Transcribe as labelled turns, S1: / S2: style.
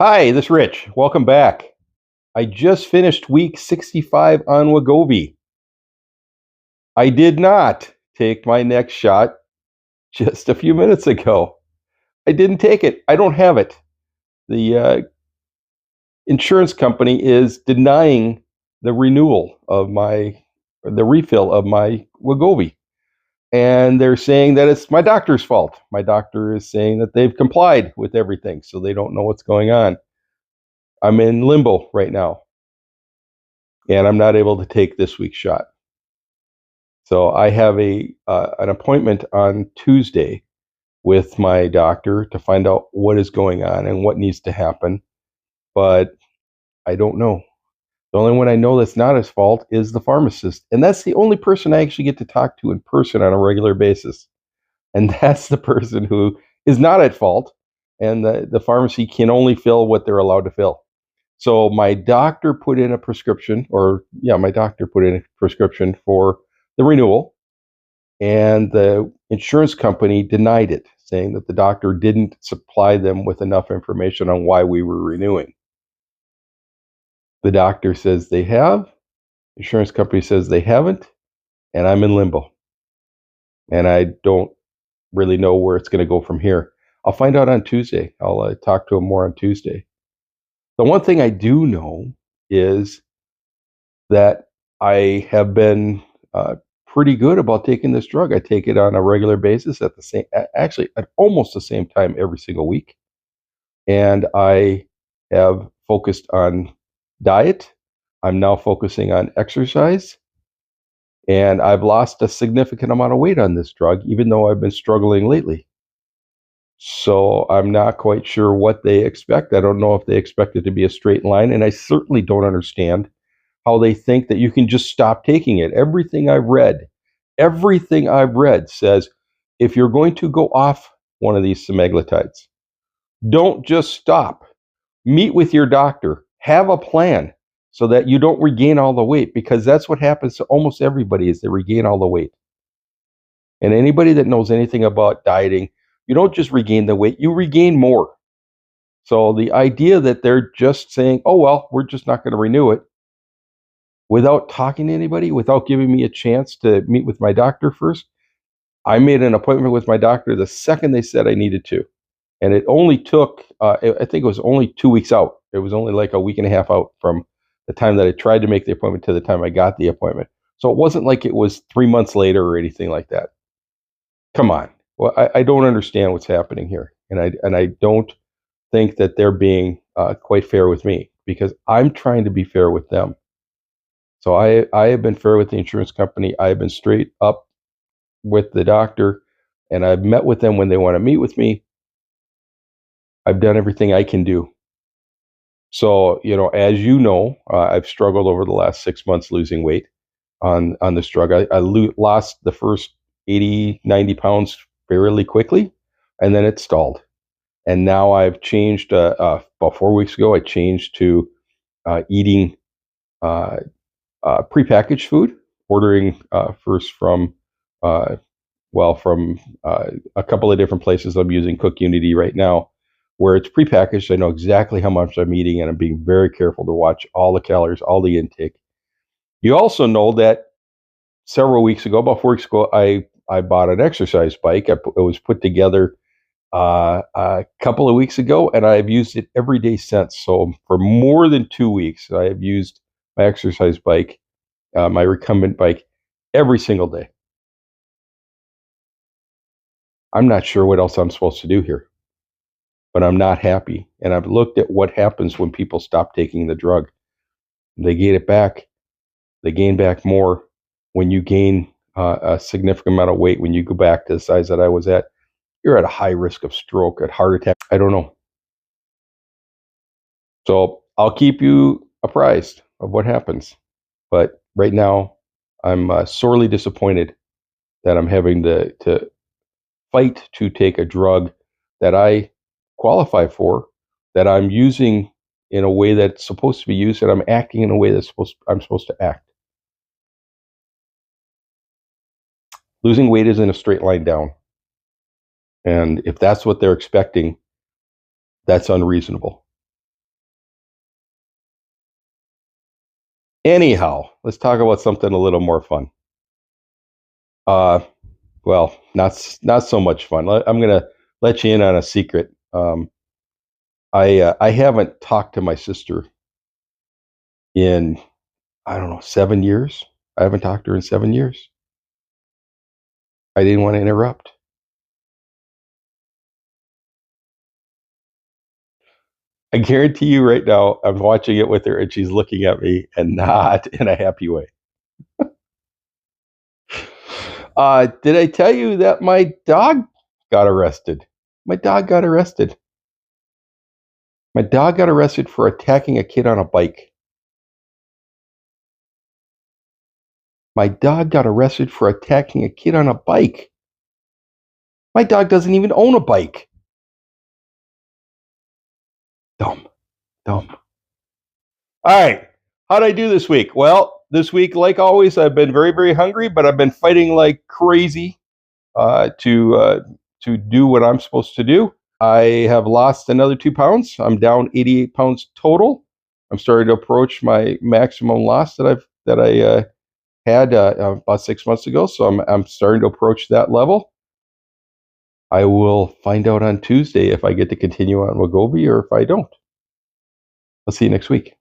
S1: Hi, this is Rich. Welcome back. I just finished week 65 on Wegovy. I did not take my next shot just a few minutes ago. I didn't take it. I don't have it. The insurance company is denying the renewal of the refill of my Wegovy. And they're saying that it's my doctor's fault. My doctor is saying that they've complied with everything, so they don't know what's going on. I'm in limbo right now, and I'm not able to take this week's shot. So I have an appointment on Tuesday with my doctor to find out what is going on and what needs to happen, but I don't know. The only one I know that's not his fault is the pharmacist, and that's the only person I actually get to talk to in person on a regular basis. And that's the person who is not at fault, and the pharmacy can only fill what they're allowed to fill. So my doctor put in a prescription, my doctor put in a prescription for the renewal, and the insurance company denied it, saying that the doctor didn't supply them with enough information on why we were renewing. The doctor says they have, the insurance company says they haven't, and I'm in limbo. And I don't really know where it's going to go from here. I'll find out on Tuesday. I'll talk to him more on Tuesday. The one thing I do know is that I have been pretty good about taking this drug. I take it on a regular basis actually at almost the same time every single week. And I have focused on diet. I'm now focusing on exercise. And I've lost a significant amount of weight on this drug, even though I've been struggling lately. So I'm not quite sure what they expect. I don't know if they expect it to be a straight line. And I certainly don't understand how they think that you can just stop taking it. Everything I've read says if you're going to go off one of these semaglutides, don't just stop. Meet with your doctor. Have a plan so that you don't regain all the weight, because that's what happens to almost everybody is they regain all the weight. And anybody that knows anything about dieting, you don't just regain the weight, you regain more. So the idea that they're just saying, oh, well, we're just not going to renew it without talking to anybody, without giving me a chance to meet with my doctor first. I made an appointment with my doctor the second they said I needed to. And it only took, I think it was only 2 weeks out. It was only like a week and a half out from the time that I tried to make the appointment to the time I got the appointment. So it wasn't like it was 3 months later or anything like that. Come on. Well, I don't understand what's happening here. And I don't think that they're being quite fair with me, because I'm trying to be fair with them. So I have been fair with the insurance company. I have been straight up with the doctor, and I've met with them when they want to meet with me. I've done everything I can do. So, as you know, I've struggled over the last 6 months losing weight on this drug. I lost the first 80, 90 pounds fairly quickly, and then it stalled. And now I've changed, about 4 weeks ago, I changed to eating prepackaged food, ordering first from, a couple of different places. I'm using Cook Unity right now, where it's prepackaged. I know exactly how much I'm eating, and I'm being very careful to watch all the calories, all the intake. You also know that several weeks ago, about 4 weeks ago, I bought an exercise bike. It was put together a couple of weeks ago, and I've used it every day since. So for more than 2 weeks, I have used my exercise bike, my recumbent bike, every single day. I'm not sure what else I'm supposed to do here, but I'm not happy. And I've looked at what happens when people stop taking the drug. They gain it back. They gain back more. When you gain a significant amount of weight, when you go back to the size that I was at, you're at a high risk of stroke, at heart attack. I don't know. So I'll keep you apprised of what happens. But right now, I'm sorely disappointed that I'm having to fight to take a drug that I qualify for, that I'm using in a way that's supposed to be used, and I'm acting in a way I'm supposed to act. Losing weight isn't a straight line down. And if that's what they're expecting, that's unreasonable. Anyhow, let's talk about something a little more fun. Uh, well, not so much fun. I'm gonna let you in on a secret. I haven't talked to my sister in, I don't know, 7 years. I haven't talked to her in 7 years. I didn't want to interrupt. I guarantee you right now, I'm watching it with her and she's looking at me and not in a happy way. Did I tell you that my dog got arrested? My dog got arrested. My dog got arrested for attacking a kid on a bike. My dog got arrested for attacking a kid on a bike. My dog doesn't even own a bike. Dumb. Dumb. All right. How'd I do this week? Well, this week, like always, I've been very, very hungry, but I've been fighting like crazy to do what I'm supposed to do. I have lost another 2 pounds. I'm down 88 pounds total. I'm starting to approach my maximum loss that I had about 6 months ago. So I'm starting to approach that level. I will find out on Tuesday if I get to continue on Wegovy or if I don't. I'll see you next week.